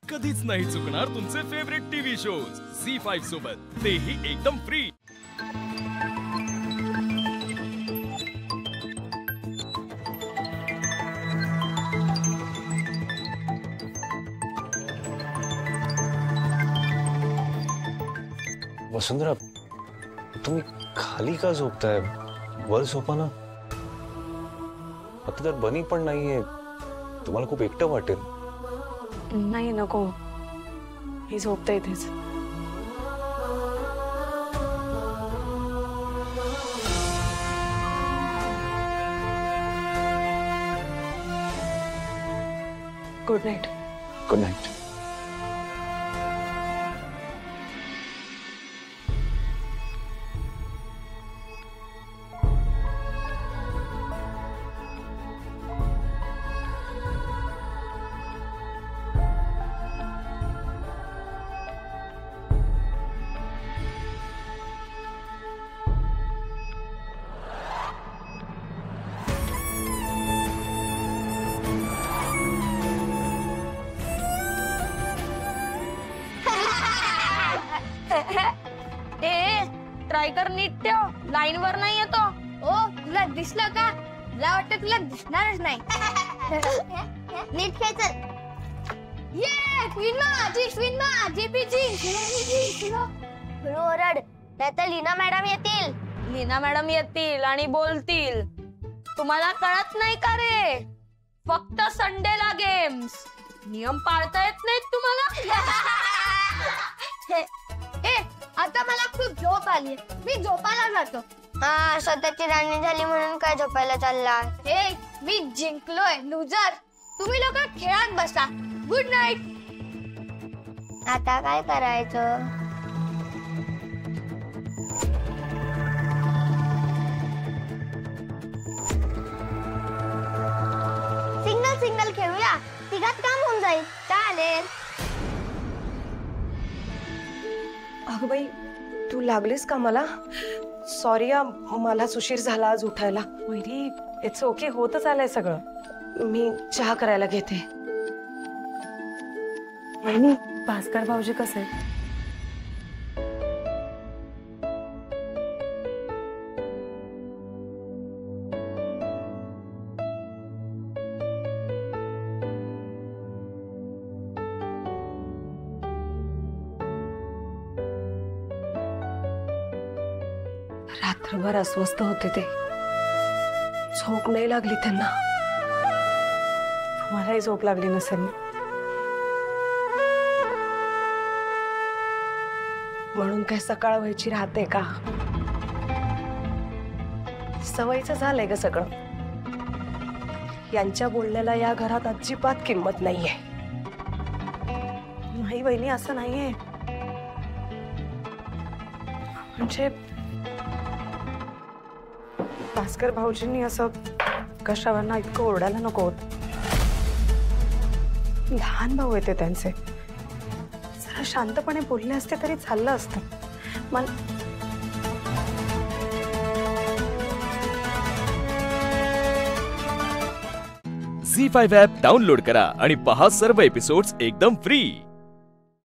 कधीच नाही चुकणार तुमचे फेवरेट टीव्ही शोज झी5 सोबत, तेही एकदम फ्री। वसुंधरा, तुम्ही खाली का झोपताय? वर झोपा ना। आता तर बनी पण नाहीये, तुम्हाला खूप एकटं वाटेल। नाही, नको, मी झोपते इथेच। Good night. Good night. Try कर, नीट ठेव, लाईन वर नाही येतो। ओ, तुला दिसलं का? मला वाटतं तुला दिसणारच नाही। नीट खेळ चल। ये क्वीन जीपीजी ओरड, नाहीतर लीना मॅडम येतील। लीना मॅडम येतील आणि बोलतील, तुम्हाला कळत नाही का रे? फक्त संडेला गेम्स, नियम पाळता येत नाहीत तुम्हाला। आता मला खूप झोप आली, मी झोपायला जातो। हा, स्वतःची राणी झाली म्हणून काय झोपायला चालला? मी जिंकलोय लुजर, तुम्ही लोक खेळत बसा। Good night. आता काय करायचं? सिंगल खेळूया, तिघात काम होऊन जाईल। चालेल। अगं बाई, तू लागलीस का मला? सॉरी, मलाच उशीर झाला आज उठायला। वैरी, इट्स ओके, होतच आलंय सगळं। मी चहा करायला घेते। वहिनी, भास्कर भाऊजी कसे आहेत? रात्रभर अस्वस्थ होते ते, झोप नाही लागली त्यांना। तुम्हालाही झोप लागली नसेल ना, म्हणून काय सकाळ व्हायची राहते का? सवयीचं झालंय ग सगळं। यांच्या बोलण्याला या घरात अजिबात किंमत नाहीये। नाही बहिणी, असं नाहीये। म्हणजे भास्कर भाऊजींनी असं कशावरना इतकं ओरडायला नको होत। लहान भाऊ येते त्यांचे, जरा शांतपणे बोलले असते तरी चाललं असतं। झी5 ॲप डाउनलोड करा आणि पहा सर्व एपिसोड्स एकदम फ्री।